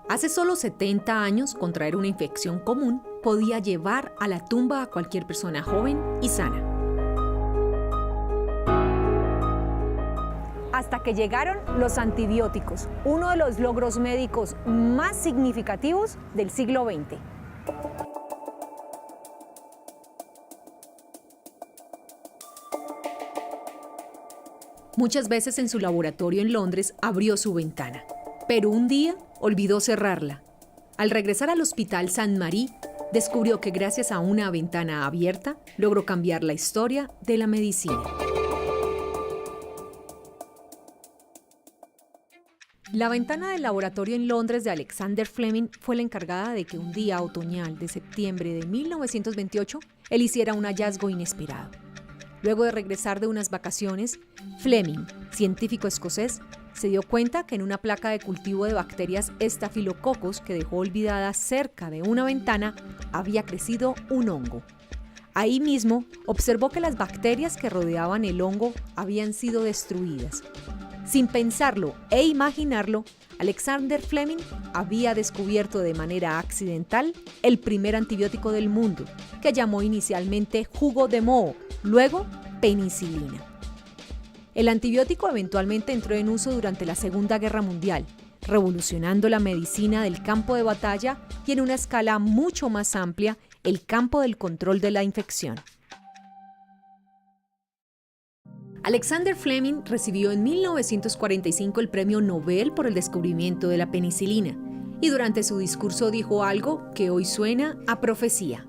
Hace solo 70 años, contraer una infección común podía llevar a la tumba a cualquier persona joven y sana. Hasta que llegaron los antibióticos, uno de los logros médicos más significativos del siglo XX. Muchas veces en su laboratorio en Londres abrió su ventana, pero un día olvidó cerrarla. Al regresar al Hospital Saint Marie, descubrió que gracias a una ventana abierta, logró cambiar la historia de la medicina. La ventana del laboratorio en Londres de Alexander Fleming fue la encargada de que un día otoñal de septiembre de 1928, él hiciera un hallazgo inesperado. Luego de regresar de unas vacaciones, Fleming, científico escocés, se dio cuenta que en una placa de cultivo de bacterias Staphylococcus que dejó olvidada cerca de una ventana, había crecido un hongo. Ahí mismo, observó que las bacterias que rodeaban el hongo habían sido destruidas. Sin pensarlo e imaginarlo, Alexander Fleming había descubierto de manera accidental el primer antibiótico del mundo, que llamó inicialmente jugo de moho, luego penicilina. El antibiótico eventualmente entró en uso durante la Segunda Guerra Mundial, revolucionando la medicina del campo de batalla y en una escala mucho más amplia, el campo del control de la infección. Alexander Fleming recibió en 1945 el Premio Nobel por el descubrimiento de la penicilina y durante su discurso dijo algo que hoy suena a profecía.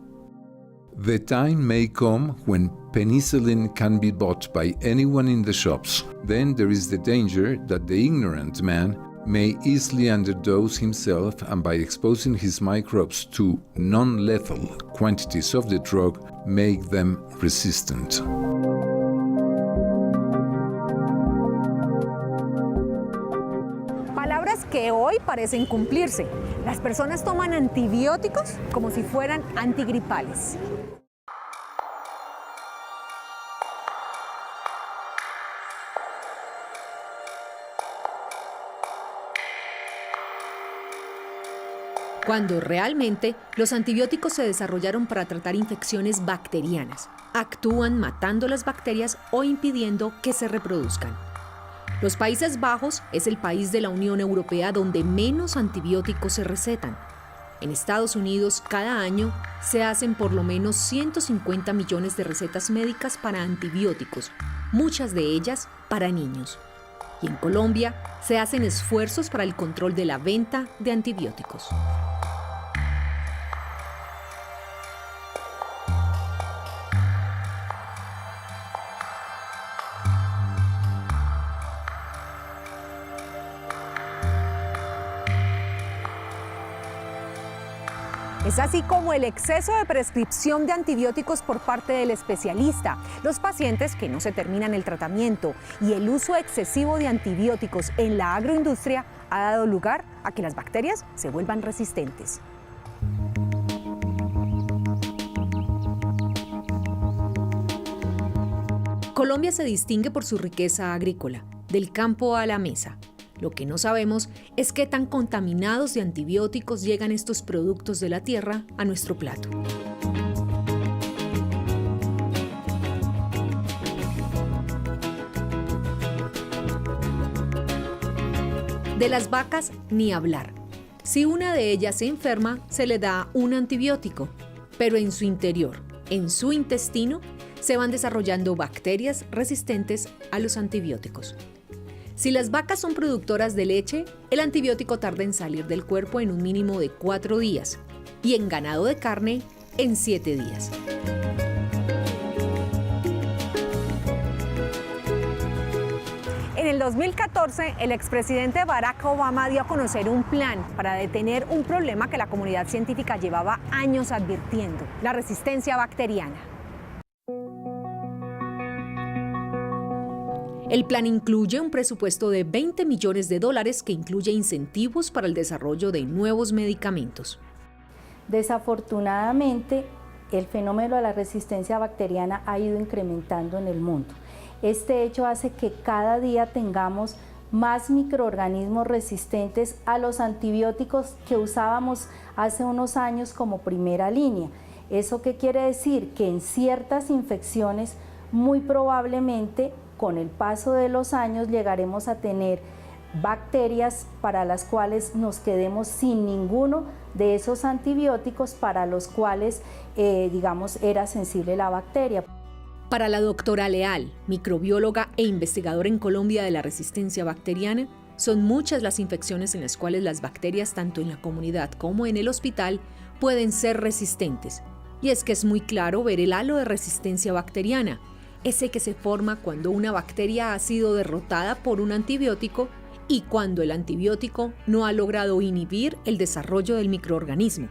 The time may come when penicillin can be bought by anyone in the shops. Then there is the danger that the ignorant man may easily underdose himself and by exposing his microbes to non-lethal quantities of the drug, make them resistant. Palabras que hoy parecen cumplirse. Las personas toman antibióticos como si fueran antigripales. Cuando realmente los antibióticos se desarrollaron para tratar infecciones bacterianas. Actúan matando las bacterias o impidiendo que se reproduzcan. Los Países Bajos es el país de la Unión Europea donde menos antibióticos se recetan. En Estados Unidos, cada año se hacen por lo menos 150 millones de recetas médicas para antibióticos, muchas de ellas para niños. Y en Colombia se hacen esfuerzos para el control de la venta de antibióticos. Es así como el exceso de prescripción de antibióticos por parte del especialista, los pacientes que no se terminan el tratamiento y el uso excesivo de antibióticos en la agroindustria ha dado lugar a que las bacterias se vuelvan resistentes. Colombia se distingue por su riqueza agrícola, del campo a la mesa. Lo que no sabemos es qué tan contaminados de antibióticos llegan estos productos de la tierra a nuestro plato. De las vacas, ni hablar. Si una de ellas se enferma, se le da un antibiótico, pero en su interior, en su intestino, se van desarrollando bacterias resistentes a los antibióticos. Si las vacas son productoras de leche, el antibiótico tarda en salir del cuerpo en un mínimo de 4 días y en ganado de carne en 7 días. En el 2014, el expresidente Barack Obama dio a conocer un plan para detener un problema que la comunidad científica llevaba años advirtiendo: la resistencia bacteriana. El plan incluye un presupuesto de $20 millones que incluye incentivos para el desarrollo de nuevos medicamentos. Desafortunadamente, el fenómeno de la resistencia bacteriana ha ido incrementando en el mundo. Este hecho hace que cada día tengamos más microorganismos resistentes a los antibióticos que usábamos hace unos años como primera línea. ¿Eso qué quiere decir? Que en ciertas infecciones, muy probablemente, con el paso de los años, llegaremos a tener bacterias para las cuales nos quedemos sin ninguno de esos antibióticos para los cuales, digamos, era sensible la bacteria. Para la doctora Leal, microbióloga e investigadora en Colombia de la resistencia bacteriana, son muchas las infecciones en las cuales las bacterias, tanto en la comunidad como en el hospital, pueden ser resistentes. Y es que es muy claro ver el halo de resistencia bacteriana, ese que se forma cuando una bacteria ha sido derrotada por un antibiótico y cuando el antibiótico no ha logrado inhibir el desarrollo del microorganismo.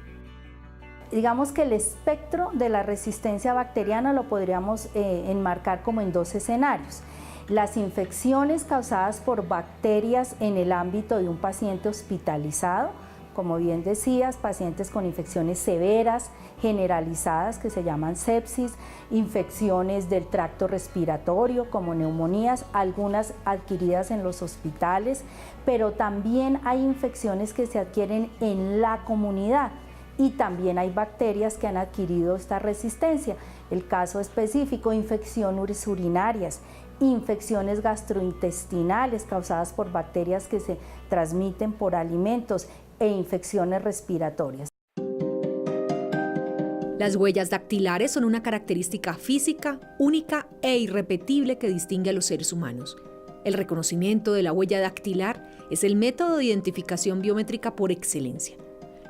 Digamos que el espectro de la resistencia bacteriana lo podríamos enmarcar como en 2 escenarios. Las infecciones causadas por bacterias en el ámbito de un paciente hospitalizado, como bien decías, pacientes con infecciones severas, generalizadas, que se llaman sepsis, infecciones del tracto respiratorio, como neumonías, algunas adquiridas en los hospitales, pero también hay infecciones que se adquieren en la comunidad. Y también hay bacterias que han adquirido esta resistencia. El caso específico, infecciones urinarias, infecciones gastrointestinales causadas por bacterias que se transmiten por alimentos e infecciones respiratorias. Las huellas dactilares son una característica física única e irrepetible que distingue a los seres humanos. El reconocimiento de la huella dactilar es el método de identificación biométrica por excelencia.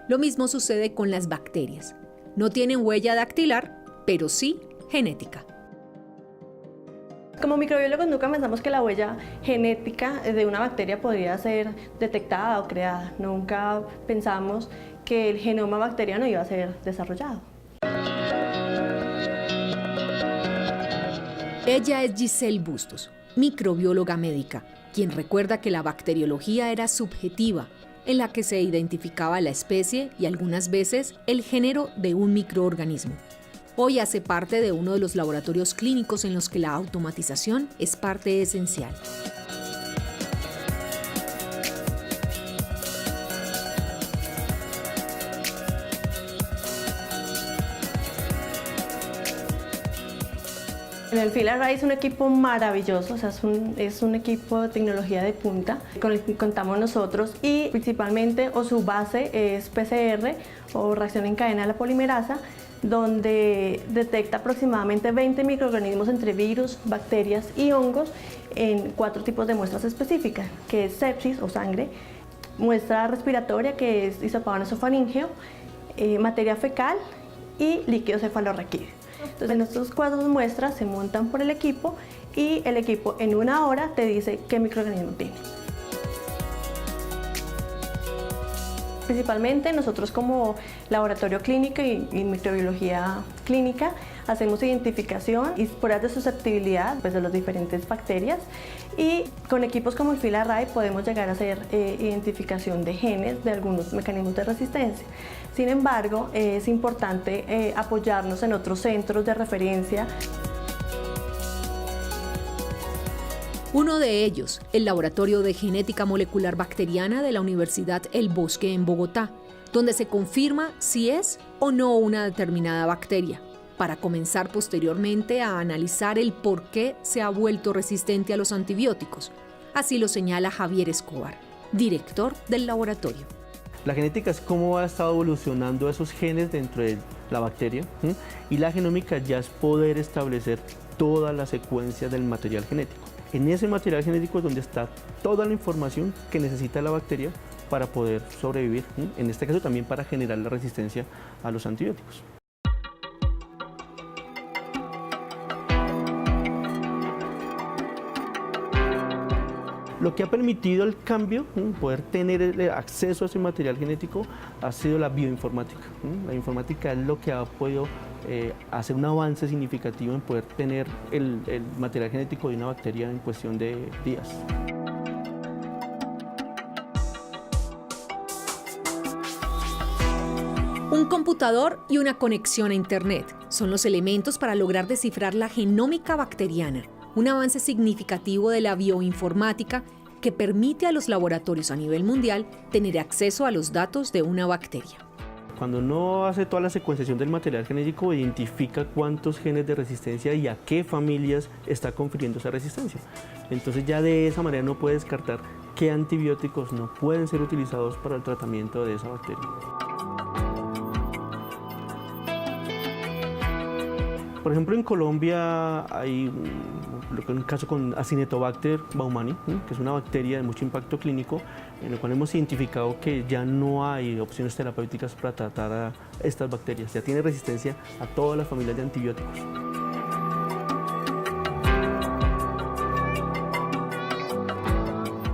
Lo mismo sucede con las bacterias. No tienen huella dactilar, pero sí genética. Como microbiólogos nunca pensamos que la huella genética de una bacteria podría ser detectada o creada. Nunca pensamos que el genoma bacteriano iba a ser desarrollado. Ella es Giselle Bustos, microbióloga médica, quien recuerda que la bacteriología era subjetiva, en la que se identificaba la especie y algunas veces el género de un microorganismo. Hoy hace parte de uno de los laboratorios clínicos en los que la automatización es parte esencial. En el FIL-Array es un equipo maravilloso, o sea, es un equipo de tecnología de punta con el que contamos nosotros y principalmente su base es PCR o reacción en cadena de la polimerasa, donde detecta aproximadamente 20 microorganismos entre virus, bacterias y hongos en 4 tipos de muestras específicas, que es sepsis o sangre, muestra respiratoria que es hisopado nasofaríngeo, materia fecal y líquido cefalorraquídeo. Entonces, estas 4 muestras se montan por el equipo y el equipo en 1 hora te dice qué microorganismo tiene. Principalmente nosotros como laboratorio clínico y microbiología clínica hacemos identificación y pruebas de susceptibilidad de las diferentes bacterias y con equipos como el FIL-Array podemos llegar a hacer identificación de genes de algunos mecanismos de resistencia. Sin embargo, es importante apoyarnos en otros centros de referencia. Uno de ellos, el Laboratorio de Genética Molecular Bacteriana de la Universidad El Bosque en Bogotá, donde se confirma si es o no una determinada bacteria, para comenzar posteriormente a analizar el por qué se ha vuelto resistente a los antibióticos. Así lo señala Javier Escobar, director del laboratorio. La genética es cómo ha estado evolucionando esos genes dentro de la bacteria, y la genómica ya es poder establecer toda la secuencia del material genético. En ese material genético es donde está toda la información que necesita la bacteria para poder sobrevivir, en este caso también para generar la resistencia a los antibióticos. Lo que ha permitido el cambio, poder tener el acceso a ese material genético, ha sido la bioinformática. La informática es lo que ha podido hacer un avance significativo en poder tener el material genético de una bacteria en cuestión de días. Un computador y una conexión a Internet son los elementos para lograr descifrar la genómica bacteriana, un avance significativo de la bioinformática que permite a los laboratorios a nivel mundial tener acceso a los datos de una bacteria. Cuando uno hace toda la secuenciación del material genético, identifica cuántos genes de resistencia y a qué familias está confiriendo esa resistencia. Entonces ya de esa manera uno puede descartar qué antibióticos no pueden ser utilizados para el tratamiento de esa bacteria. Por ejemplo, en Colombia hay un caso con Acinetobacter baumannii, que es una bacteria de mucho impacto clínico, en el cual hemos identificado que ya no hay opciones terapéuticas para tratar a estas bacterias. Ya tiene resistencia a todas las familias de antibióticos.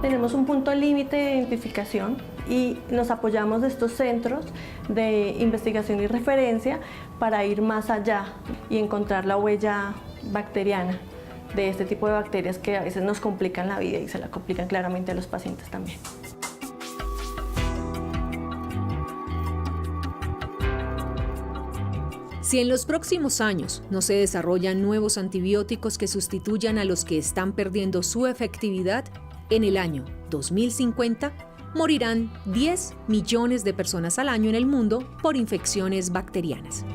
Tenemos un punto límite de identificación y nos apoyamos de estos centros de investigación y referencia para ir más allá y encontrar la huella bacteriana de este tipo de bacterias que a veces nos complican la vida y se la complican claramente a los pacientes también. Si en los próximos años no se desarrollan nuevos antibióticos que sustituyan a los que están perdiendo su efectividad, en el año 2050 morirán 10 millones de personas al año en el mundo por infecciones bacterianas.